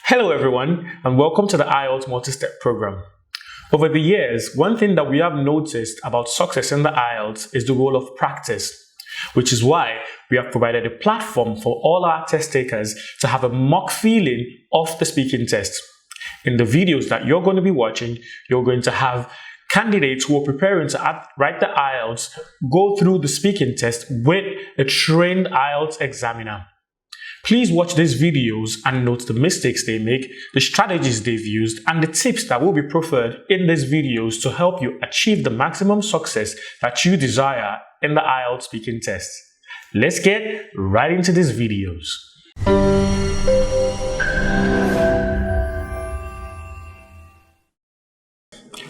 Hello everyone, and welcome to the IELTS multi-step program. Over the years, one thing that we have noticed about success in the IELTS is the role of practice, which is why we have provided a platform for all our test takers to have a mock feeling of the speaking test. In the videos that you're going to be watching, you're going to have candidates who are preparing to write the IELTS go through the speaking test with a trained IELTS examiner. Please watch these videos and note the mistakes they make, the strategies they've used, and the tips that will be proffered in these videos to help you achieve the maximum success that you desire in the IELTS speaking test. Let's get right into these videos.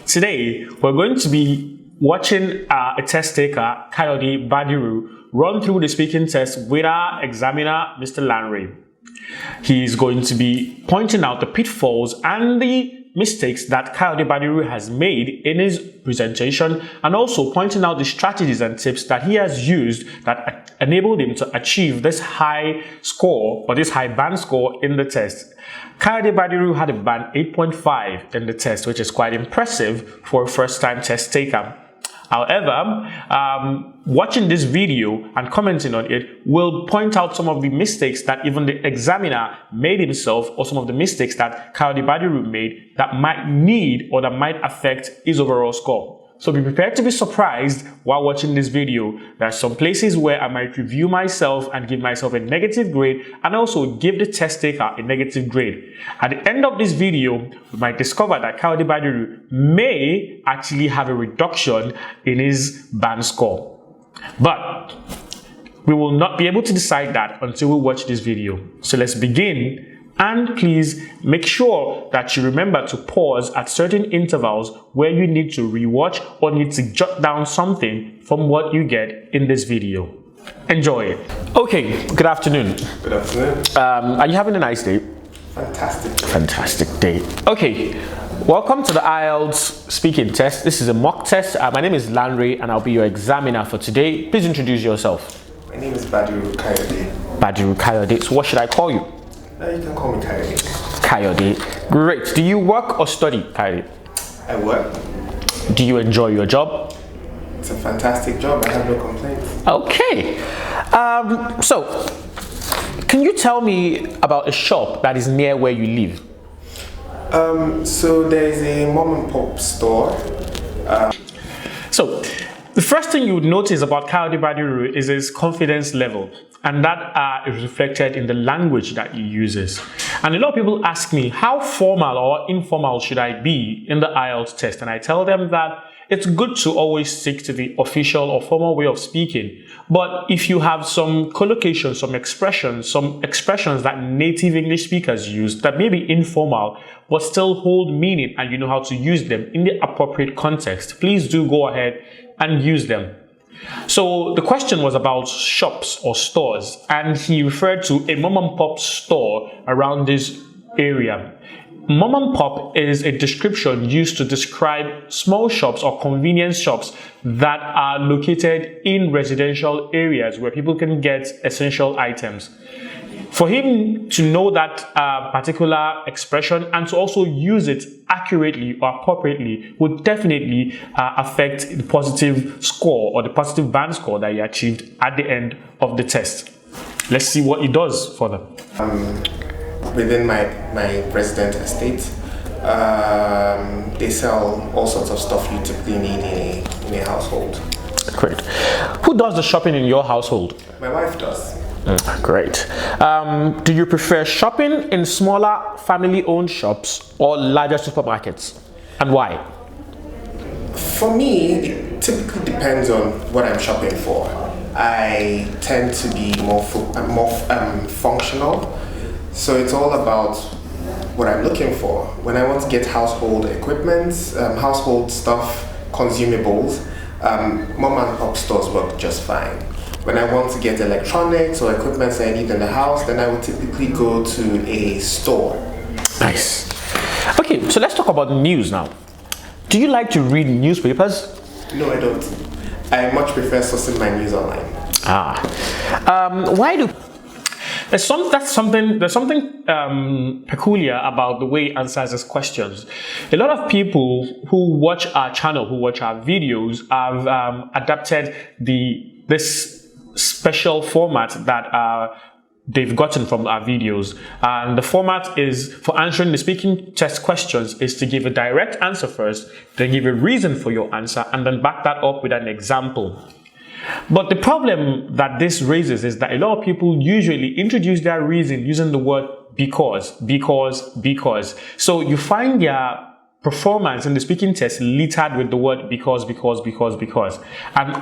Today, we're going to be watching a test taker, Kayode Badiru, run through the speaking test with our examiner, Mr. Lanre. He's going to be pointing out the pitfalls and the mistakes that Kayode Badiru has made in his presentation, and also pointing out the strategies and tips that he has used that enabled him to achieve this high score or this high band score in the test. Kayode Badiru had a band 8.5 in the test, which is quite impressive for a first-time test taker. However, watching this video and commenting on it will point out some of the mistakes that even the examiner made himself, or some of the mistakes that Kayode Badiru made that might need or that might affect his overall score. So be prepared to be surprised while watching this video. There are some places where I might review myself and give myself a negative grade, and also give the test taker a negative grade. At the end of this video, we might discover that Kayode Badiru may actually have a reduction in his band score. But we will not be able to decide that until we watch this video. So let's begin. And please make sure that you remember to pause at certain intervals where you need to rewatch or need to jot down something from what you get in this video. Enjoy it. Okay, good afternoon. Good afternoon. Are you having a nice day? Fantastic. Fantastic day. Okay, welcome to the IELTS speaking test. This is a mock test. My name is Lanre and I'll be your examiner for today. Please introduce yourself. My name is Badiru Kayode. Badiru Kayode. So what should I call you? You can call me Kayode. Kayode. Great. Do you work or study, Kayode? I work. Do you enjoy your job? It's a fantastic job. I have no complaints. Okay. So, can you tell me about a shop that is near where you live? So there's a mom and pop store. So, the first thing you would notice about Kayode Badiru is his confidence level, and that is reflected in the language that he uses. And a lot of people ask me, how formal or informal should I be in the IELTS test? And I tell them that it's good to always stick to the official or formal way of speaking. But if you have some collocations, some expressions that native English speakers use that may be informal but still hold meaning, and you know how to use them in the appropriate context, please do go ahead and use them. So the question was about shops or stores, and he referred to a mom and pop store around this area. Mom and pop is a description used to describe small shops or convenience shops that are located in residential areas where people can get essential items. For him to know that particular expression and to also use it accurately or appropriately would definitely affect the positive score or the positive band score that he achieved at the end of the test. Let's see what he does for them. Within my resident estate, they sell all sorts of stuff you typically need in a household. Great. Who does the shopping in your household? My wife does. Great. Do you prefer shopping in smaller family-owned shops or larger supermarkets, and why? For me, it typically depends on what I'm shopping for. I tend to be more functional, so it's all about what I'm looking for. When I want to get household equipment, household stuff, consumables, mom and pop stores work just fine. When I want to get electronics or equipment I need in the house, then I would typically go to a store. Nice. Okay, so let's talk about news now. Do you like to read newspapers? No, I don't. I much prefer sourcing my news online. Why do There's something peculiar about the way he answers his questions. A lot of people who watch our channel, who watch our videos, have adapted this special format that they've gotten from our videos, and the format is for answering the speaking test questions is to give a direct answer first, then give a reason for your answer, and then back that up with an example. But the problem that this raises is that a lot of people usually introduce their reason using the word because. So you find their performance in the speaking test littered with the word because. And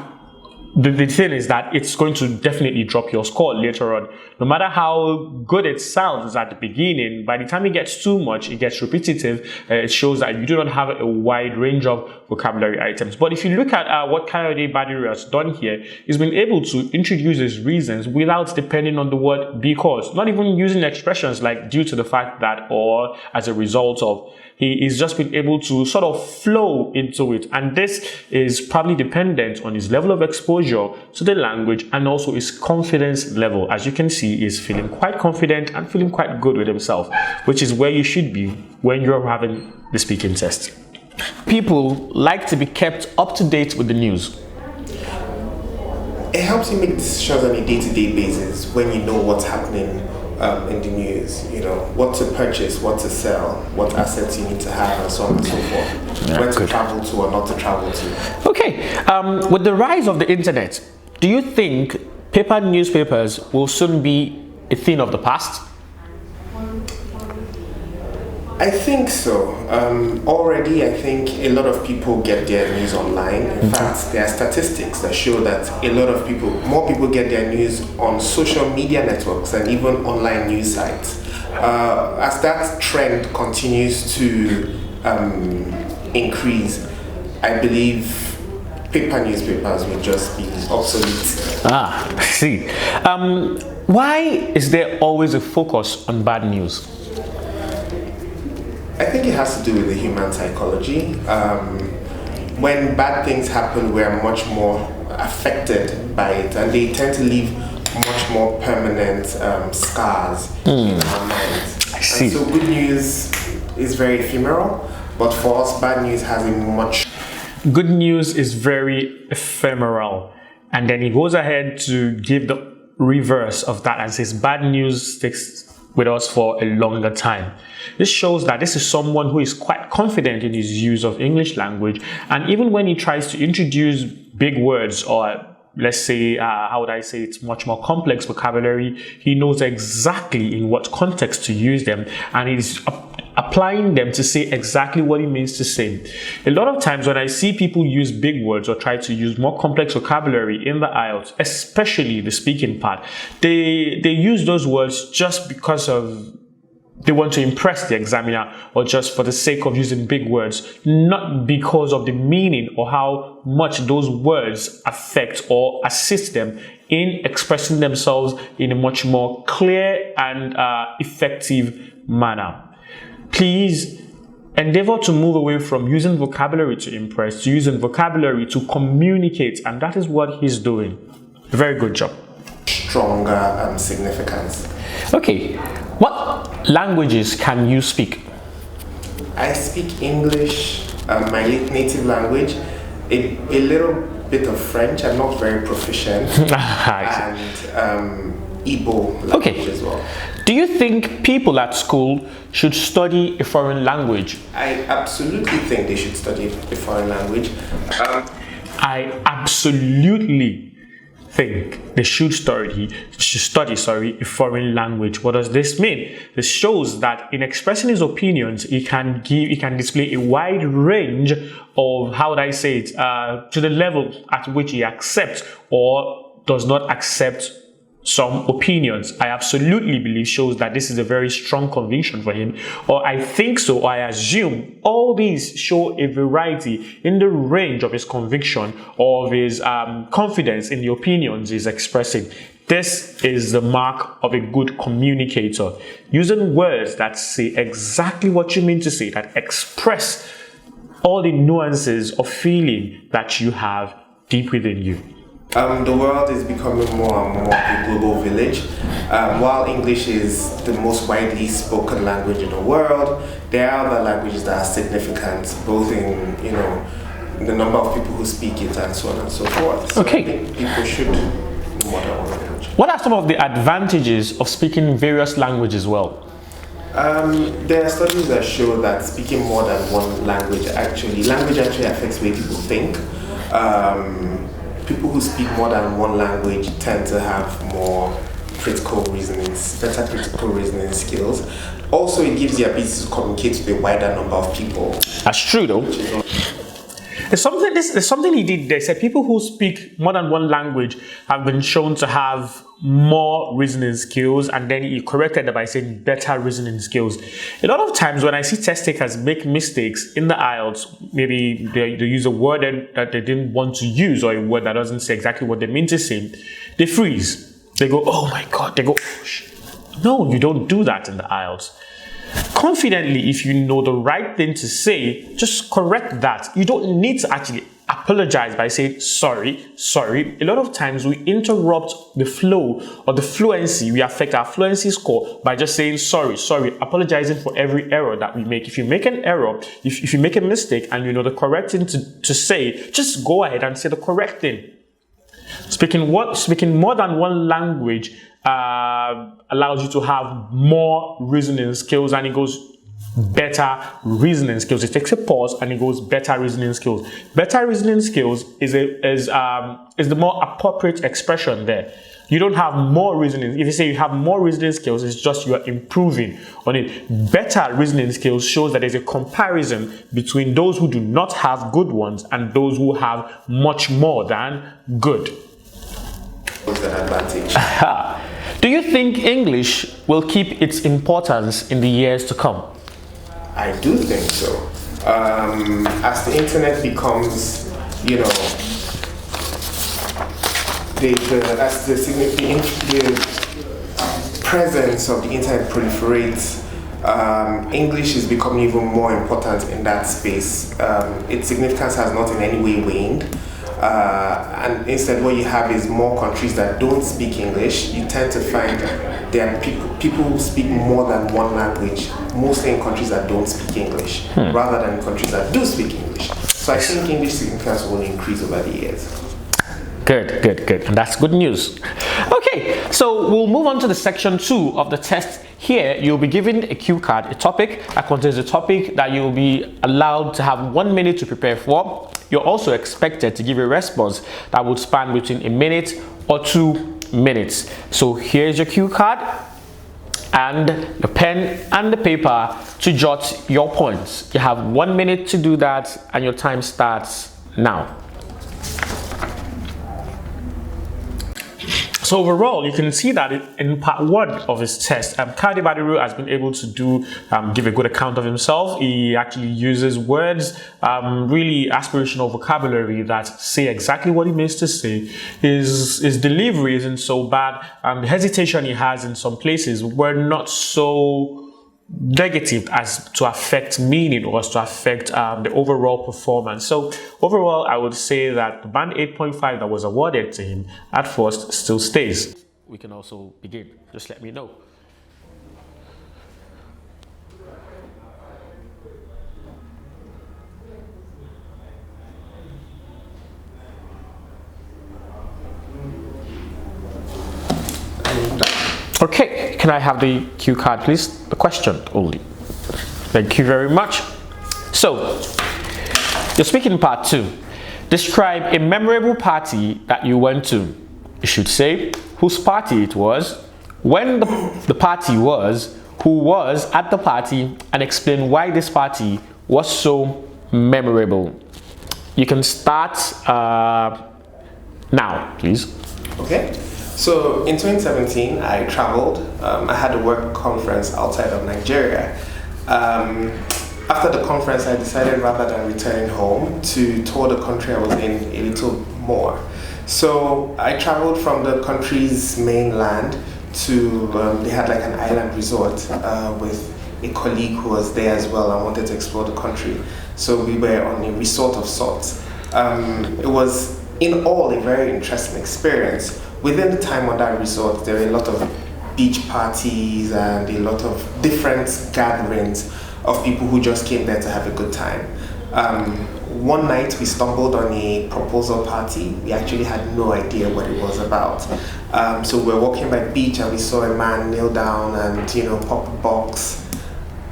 the thing is that it's going to definitely drop your score later on. No matter how good it sounds at the beginning, by the time it gets too much, it gets repetitive. It shows that you do not have a wide range of vocabulary items. But if you look at what Kayode Badiru has done here, he's been able to introduce his reasons without depending on the word because, not even using expressions like due to the fact that or as a result of. He is just been able to sort of flow into it, and this is probably dependent on his level of exposure to the language and also his confidence level. As you can see, he's feeling quite confident and feeling quite good with himself, which is where you should be when you're having the speaking test. People like to be kept up to date with the news. It helps you make decisions on a day-to-day basis when you know what's happening in the news, you know, what to purchase, what to sell, what assets you need to have, and so on and so forth. Yeah, when to travel to or not to travel to. Okay, with the rise of the internet, do you think paper newspapers will soon be a thing of the past? I think so. Already, I think a lot of people get their news online. In fact, there are statistics that show that more people get their news on social media networks and even online news sites. As that trend continues to increase, I believe paper newspapers will just be obsolete. I see. Why is there always a focus on bad news? I think it has to do with the human psychology. When bad things happen, we are much more affected by it, and they tend to leave much more permanent scars in our minds. I see. And so good news is very ephemeral, but for us, bad news has a much... Good news is very ephemeral. And then he goes ahead to give the reverse of that and says bad news sticks with us for a longer time. This shows that this is someone who is quite confident in his use of English language, and even when he tries to introduce big words or let's say, how would I say, it's much more complex vocabulary, he knows exactly in what context to use them, and he's applying them to say exactly what he means to say. A lot of times when I see people use big words or try to use more complex vocabulary in the IELTS, especially the speaking part, they use those words just because of they want to impress the examiner or just for the sake of using big words, not because of the meaning or how much those words affect or assist them in expressing themselves in a much more clear and effective manner. Please endeavor to move away from using vocabulary to impress to using vocabulary to communicate, and that is what he's doing. Very good job. Stronger significance. Okay, what languages can you speak? I speak English, my native language, a little bit of French. I'm not very proficient, and Igbo language as well. Do you think people at school should study a foreign language? I absolutely think they should study a foreign language. I absolutely think they should study a foreign language. What does this mean? This shows that in expressing his opinions, he can display a wide range of, how would I say it, to the level at which he accepts or does not accept some opinions. I absolutely believe shows that this is a very strong conviction for him, or I think so, or I assume all these show a variety in the range of his conviction or of his confidence in the opinions he's expressing. This is the mark of a good communicator, using words that say exactly what you mean to say, that express all the nuances of feeling that you have deep within you. The world is becoming more and more a global village. While English is the most widely spoken language in the world, there are other languages that are significant, both in the number of people who speak it and so on and so forth. So Okay. I think people should know more than one language. What are some of the advantages of speaking various languages well? There are studies that show that speaking more than one language actually affects the way people think. People who speak more than one language tend to have better critical reasoning skills. Also, it gives the ability to communicate with a wider number of people. That's true, though. There's something he did. They said people who speak more than one language have been shown to have more reasoning skills, and then he corrected that by saying better reasoning skills. A lot of times when I see test takers make mistakes in the IELTS, maybe they use a word that they didn't want to use, or a word that doesn't say exactly what they mean to say, they freeze. They go, oh my God, they go, oh, shit. No, you don't do that in the IELTS. Confidently, if you know the right thing to say, just correct that. You don't need to actually apologize by saying sorry. A lot of times we interrupt the flow or the fluency. We affect our fluency score by just saying sorry, apologizing for every error that we make. If you make an error, if you make a mistake and you know the correct thing to say, just go ahead and say the correct thing. Speaking more than one language allows you to have more reasoning skills, and it goes better reasoning skills. It takes a pause and it goes better reasoning skills. Better reasoning skills is the more appropriate expression there. You don't have more reasoning. If you say you have more reasoning skills, it's just you are improving on it. Better reasoning skills shows that there's a comparison between those who do not have good ones and those who have much more than good. What's the advantage? Do you think English will keep its importance in the years to come? I do think so. As the internet becomes, as the presence of the internet proliferates, English is becoming even more important in that space. Its significance has not in any way waned. And instead what you have is more countries that don't speak English. You tend to find there are people who speak more than one language, mostly in countries that don't speak English, rather than countries that do speak English. So I think English significance will increase over the years. Good. And that's good news. Okay, so we'll move on to the section 2 of the test. Here, you'll be given a cue card, a topic that contains a topic that you'll be allowed to have 1 minute to prepare for. You're also expected to give a response that would span between a minute or 2 minutes. So here's your cue card and the pen and the paper to jot your points. You have 1 minute to do that, and your time starts now. So overall, you can see that in part 1 of his test, Kade Badiru has been able to give a good account of himself. He actually uses words, really aspirational vocabulary that say exactly what he means to say. His delivery isn't so bad. The hesitation he has in some places were not so negative as to affect meaning or as to affect the overall performance. So overall, I would say that the band 8.5 that was awarded to him at first still stays. We can also begin. Just let me know. Okay, can I have the cue card, please? The question only. Thank you very much. So, you're speaking part 2. Describe a memorable party that you went to. You should say whose party it was, when the party was, who was at the party, and explain why this party was so memorable. You can start now, please. Okay. So in 2017, I traveled. I had a work conference outside of Nigeria. After the conference, I decided rather than returning home to tour the country I was in a little more. So I traveled from the country's mainland to, they had like an island resort with a colleague who was there as well and wanted to explore the country. So we were on a resort of sorts. It was in all, a very interesting experience. Within the time on that resort, there were a lot of beach parties and a lot of different gatherings of people who just came there to have a good time. One night we stumbled on a proposal party. We actually had no idea what it was about. So we were walking by the beach and we saw a man kneel down and pop a box,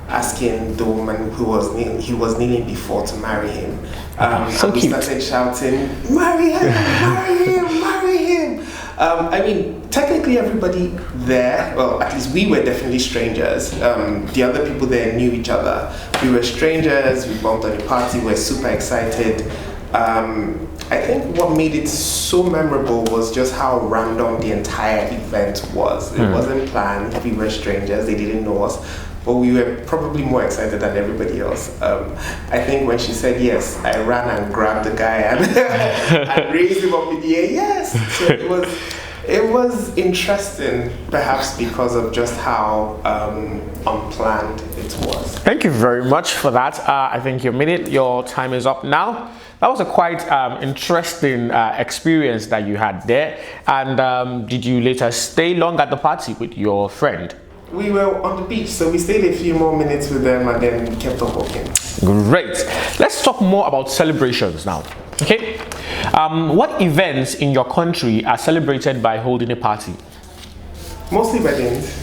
asking the woman he was kneeling before to marry him. So and we cute. started shouting, "Marry him! Marry him! Marry him!" I mean, technically everybody there, well, at least we were definitely strangers. The other people there knew each other. We were strangers, we bumped on the party, we were super excited. I think what made it so memorable was just how random the entire event was. It wasn't planned, we were strangers, they didn't know us. But we were probably more excited than everybody else. I think when she said yes, I ran and grabbed the guy and, and raised him up in the air. Yes! So it was interesting, perhaps because of just how unplanned it was. Thank you very much for that. I think you made it. Your time is up now. That was a quite interesting experience that you had there. And did you later stay long at the party with your friend? We were on the beach, so we stayed a few more minutes with them and then we kept on walking. Great. Let's talk more about celebrations now. Okay. What events in your country are celebrated by holding a party? Mostly weddings.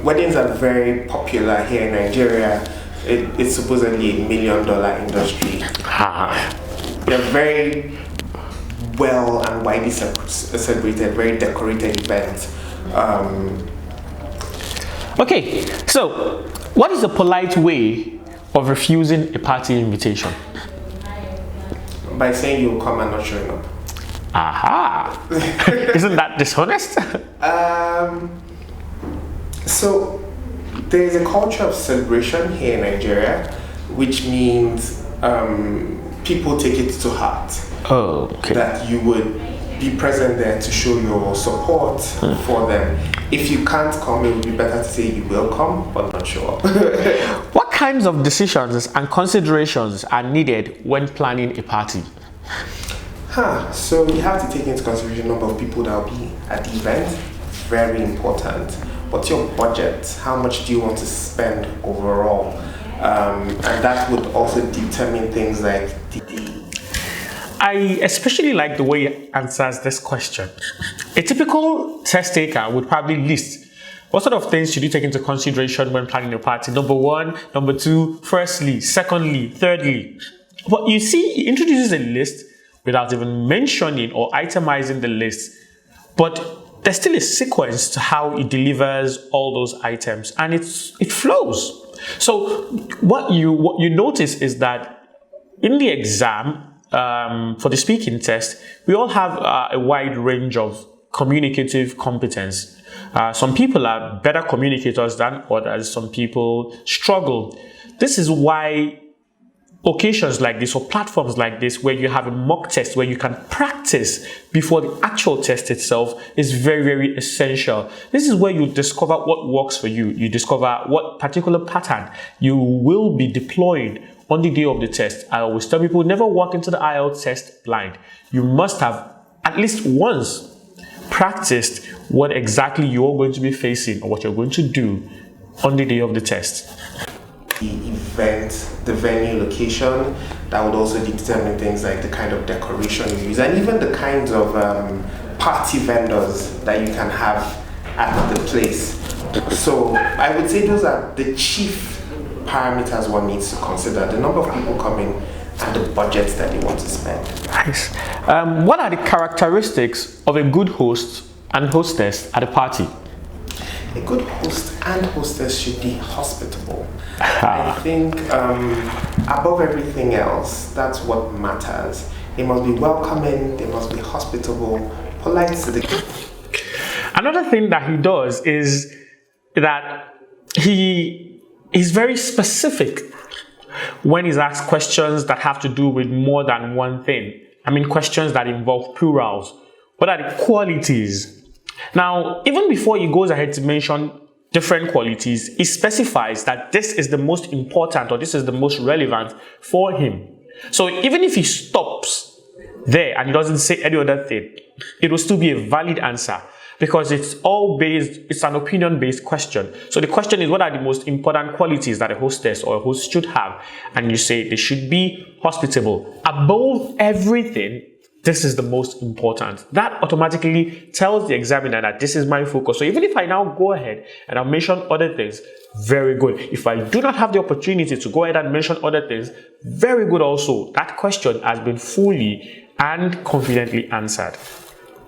Weddings are very popular here in Nigeria. It's supposedly $1 million industry. They're very well and widely celebrated, very decorated events. Okay, so what is a polite way of refusing a party invitation? By saying you'll come and not showing up. Aha! Isn't that dishonest? So there's a culture of celebration here in Nigeria, which means people take it to heart. Oh, okay. That you would be present there to show your support for them. If you can't come, it would be better to say you will come, but not show up. What kinds of decisions and considerations are needed when planning a party? So you have to take into consideration the number of people that will be at the event. Very important. What's your budget? How much do you want to spend overall? And that would also determine things like I especially like the way he answers this question. A typical test taker would probably list what sort of things should you take into consideration when planning a party. Number one, number two, firstly, secondly, thirdly. But you see, he introduces a list without even mentioning or itemizing the list. But there's still a sequence to how he delivers all those items, and it flows. So what you notice is that in the exam, for the speaking test, we all have a wide range of communicative competence. Some people are better communicators than others. Some people struggle. This is why occasions like this or platforms like this, where you have a mock test where you can practice before the actual test itself, is very, very essential. This is where you discover what works for you. You discover what particular pattern you will be deploying on the day of the test. I always tell people, never walk into the IELTS test blind. You must have at least once practiced what exactly you're going to be facing or what you're going to do on the day of the test. The event, the venue, location, that would also determine things like the kind of decoration you use and even the kinds of party vendors that you can have at the place. So I would say those are the chief parameters one needs to consider: the number of people coming and the budget that they want to spend. Nice. What are the characteristics of a good host and hostess at a party? A good host and hostess should be hospitable. I think above everything else, that's what matters. They must be welcoming, they must be hospitable, polite to the... Another thing that he does is that he is very specific when he's asked questions that have to do with more than one thing. I mean, questions that involve plurals. What are the qualities? Now, even before he goes ahead to mention different qualities, he specifies that this is the most important or this is the most relevant for him. So even if he stops there and it doesn't say any other thing, it will still be a valid answer, because it's an opinion-based question. So the question is, what are the most important qualities that a hostess or a host should have? And you say they should be hospitable. Above everything, this is the most important. That automatically tells the examiner that this is my focus. So even if I now go ahead and I mention other things, very good. If I do not have the opportunity to go ahead and mention other things, very good also. That question has been fully and confidently answered.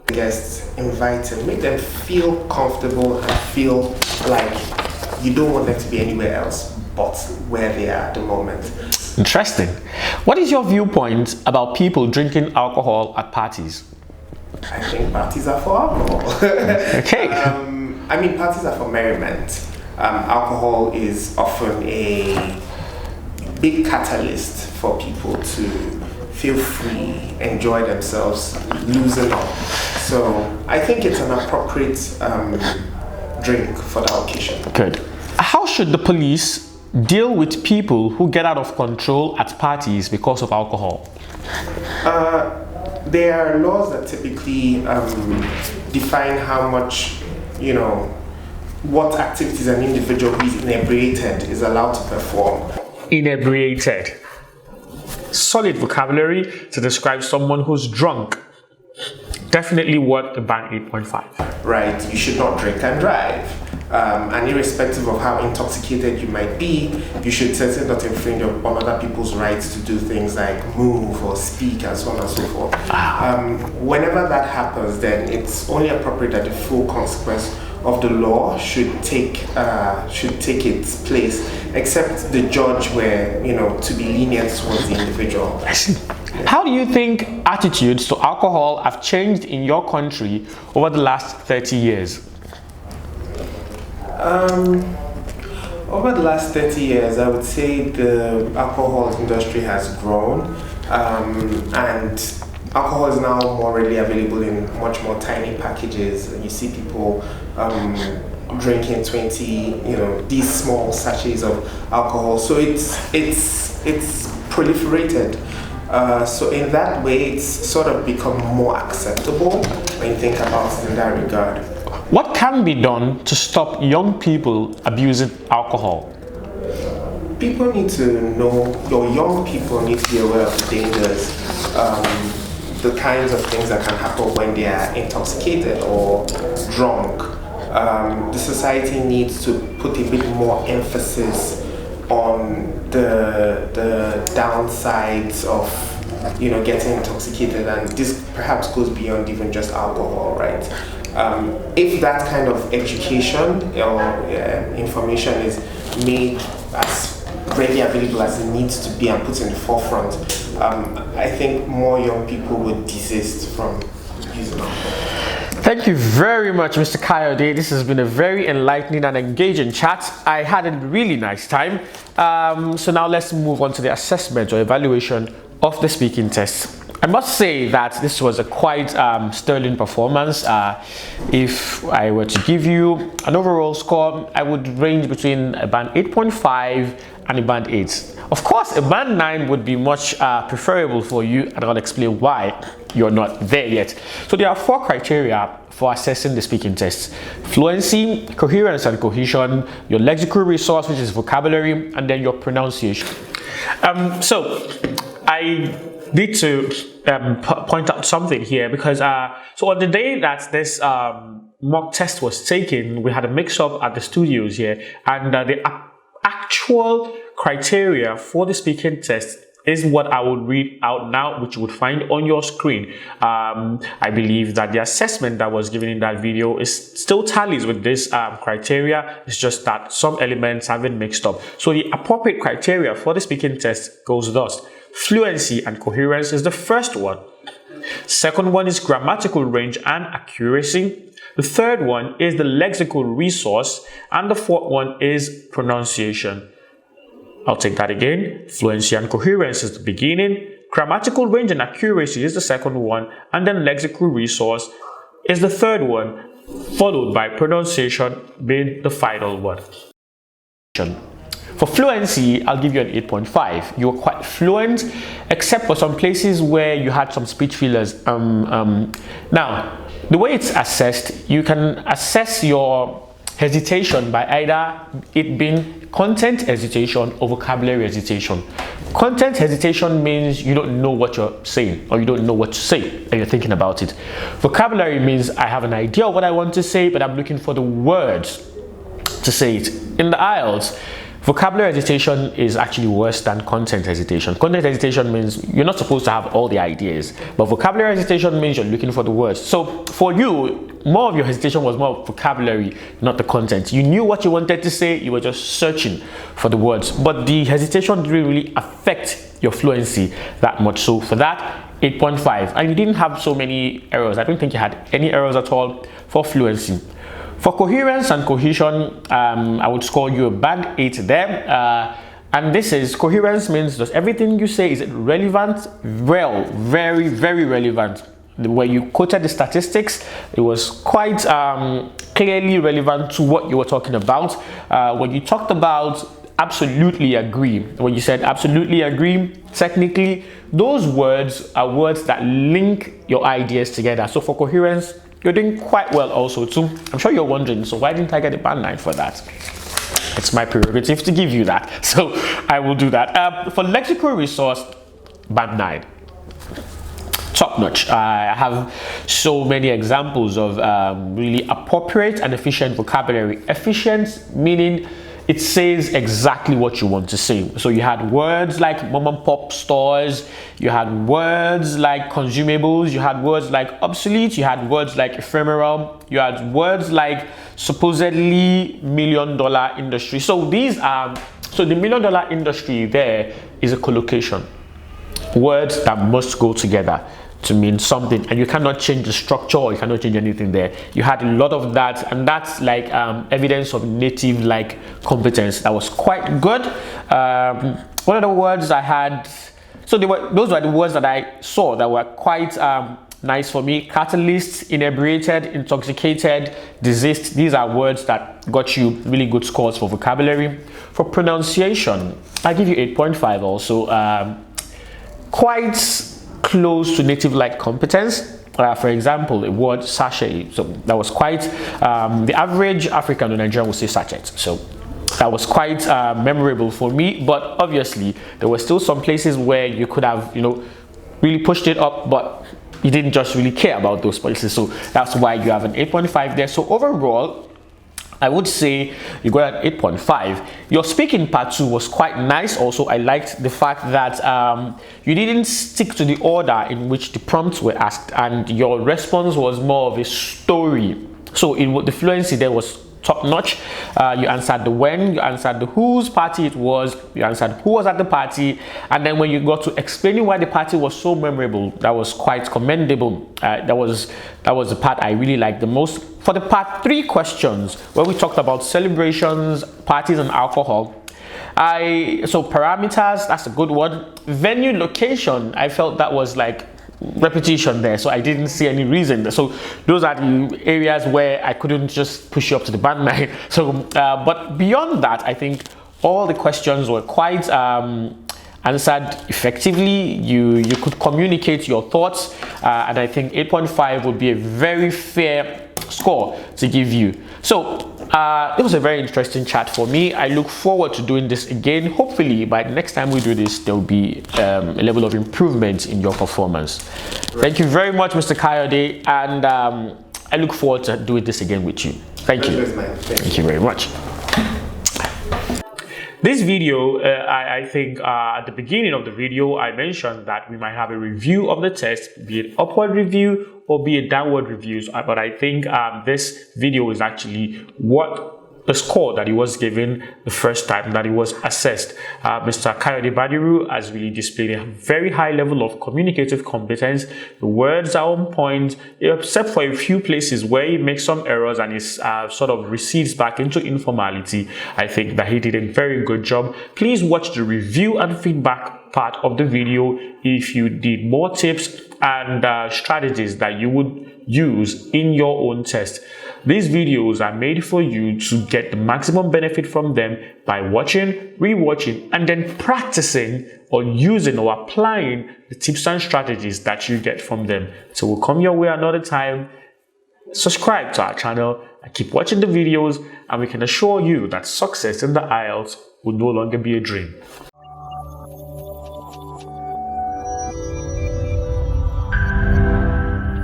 Guests invited, make them feel comfortable and feel like you don't want them to be anywhere else but where they are at the moment. Interesting. What is your viewpoint about people drinking alcohol at parties? I think parties are for alcohol. Okay. I mean, parties are for merriment. Alcohol is often a big catalyst for people to feel free, enjoy themselves, loosen up. So I think it's an appropriate drink for the occasion. Good. How should the police deal with people who get out of control at parties because of alcohol? There are laws that typically define how much, what activities an individual who is inebriated is allowed to perform. Inebriated. Solid vocabulary to describe someone who's drunk. Definitely worth the band 8.5. Right, you should not drink and drive. And irrespective of how intoxicated you might be, you should certainly not infringe on other people's rights to do things like move or speak and so on and so forth. Whenever that happens, then it's only appropriate that the full consequence of the law should take its place, except the judge were, to be lenient towards the individual. I see. How do you think attitudes to alcohol have changed in your country over the last 30 years? Over the last 30 years, I would say the alcohol industry has grown, and alcohol is now more readily available in much more tiny packages. You see people drinking 20, these small sachets of alcohol. So it's proliferated. So in that way, it's sort of become more acceptable when you think about it in that regard. What can be done to stop young people abusing alcohol? People need to know, or young people need to be aware of the dangers, the kinds of things that can happen when they are intoxicated or drunk. The society needs to put a bit more emphasis on the downsides of getting intoxicated, and this perhaps goes beyond even just alcohol, right? If that kind of education or information is made as readily available as it needs to be and put in the forefront, I think more young people would desist from using alcohol. Thank you very much, Mr. Kayode. This has been a very enlightening and engaging chat. I had a really nice time. So now let's move on to the assessment or evaluation of the speaking test. I must say that this was a quite sterling performance. If I were to give you an overall score, I would range between a band 8.5 and a band 8. Of course, a band 9 would be much preferable for you, and I'll explain why you're not there yet. So there are 4 criteria for assessing the speaking test: fluency, coherence and cohesion, your lexical resource, which is vocabulary, and then your pronunciation. So I need to point out something here, because so on the day that this mock test was taken, we had a mix-up at the studios here, and the actual criteria for the speaking test is what I will read out now, which you would find on your screen. I believe that the assessment that was given in that video is still tallies with this criteria. It's just that some elements have been mixed up. So the appropriate criteria for the speaking test goes thus: fluency and coherence is the first one. Second one is grammatical range and accuracy. The third one is the lexical resource, and the fourth one is pronunciation. I'll take that again. Fluency and coherence is the beginning, grammatical range and accuracy is the second one, and then lexical resource is the third one, followed by pronunciation being the final one. For fluency, I'll give you an 8.5. You were quite fluent, except for some places where you had some speech fillers. Now, the way it's assessed, you can assess your hesitation by either it being content hesitation or vocabulary hesitation. Content hesitation means you don't know what you're saying, or you don't know what to say and you're thinking about it. Vocabulary means I have an idea of what I want to say, but I'm looking for the words to say it. In the IELTS, vocabulary hesitation is actually worse than content hesitation. Content hesitation means you're not supposed to have all the ideas, but vocabulary hesitation means you're looking for the words. So for you, more of your hesitation was more vocabulary, not the content. You knew what you wanted to say, you were just searching for the words, but the hesitation didn't really affect your fluency that much. So for that, 8.5, and you didn't have so many errors. I don't think you had any errors at all for fluency. For coherence and cohesion, I would score you a band 8 there. And this is, coherence means does everything you say, is it relevant? Well, very, very relevant. Where you quoted the statistics, it was quite clearly relevant to what you were talking about. When you talked about absolutely agree, when you said absolutely agree, technically, those words are words that link your ideas together. So for coherence, you're doing quite well also too. I'm sure you're wondering, so why didn't I get a band 9 for that? It's my prerogative to give you that, so I will do that. For lexical resource, band 9. Top notch. I have so many examples of really appropriate and efficient vocabulary. Efficient meaning it says exactly what you want to say. So you had words like mom and pop stores, you had words like consumables, you had words like obsolete, you had words like ephemeral, you had words like supposedly $1 million industry. So these are, so the $1 million industry there is a collocation. Words that must go together to mean something, and you cannot change the structure, or you cannot change anything there. You had a lot of that, and that's like evidence of native like competence. That was quite good. One of the words I had, so those were the words that I saw that were quite nice for me. Catalyst, inebriated, intoxicated, diseased. These are words that got you really good scores for vocabulary. For pronunciation, I give you 8.5 also. Quite close to native-like competence. For example, the word sachet, so that was quite, the average African or Nigerian would say sachet, so that was quite memorable for me. But obviously, there were still some places where you could have, you know, really pushed it up, but you didn't just really care about those places, so that's why you have an 8.5 there. So overall, I would say you got an 8.5. Your speaking part 2 was quite nice also. I liked the fact that you didn't stick to the order in which the prompts were asked, and your response was more of a story. So the fluency there was top notch. You answered the when, you answered the whose party it was, you answered who was at the party, and then when you got to explaining why the party was so memorable, that was quite commendable. That was the part I really liked the most. For the part 3 questions, where we talked about celebrations, parties, and alcohol, so parameters, that's a good one. Venue, location, I felt that was like repetition there, so I didn't see any reason. So those are the areas where I couldn't just push you up to the band 9. So but beyond that, I think all the questions were quite answered effectively. You could communicate your thoughts, and I think 8.5 would be a very fair score to give you. So it was a very interesting chat for me. I look forward to doing this again. Hopefully by the next time we do this, there will be a level of improvement in your performance. Thank you very much, Mr. Kayode, and I look forward to doing this again with you. Thank you. Thank you very much. This video, I think at the beginning of the video, I mentioned that we might have a review of the test, be it upward review or be it downward reviews. But I think this video is actually what the score that he was given the first time that he was assessed. Mr. Kayode Badiru has really displayed a very high level of communicative competence. The words are on point, except for a few places where he makes some errors and is sort of recedes back into informality. I think that he did a very good job. Please watch the review and feedback part of the video if you need more tips and strategies that you would use in your own test. These videos are made for you to get the maximum benefit from them by watching, rewatching, and then practicing or using or applying the tips and strategies that you get from them. So we'll come your way another time. Subscribe to our channel and keep watching the videos, and we can assure you that success in the IELTS will no longer be a dream.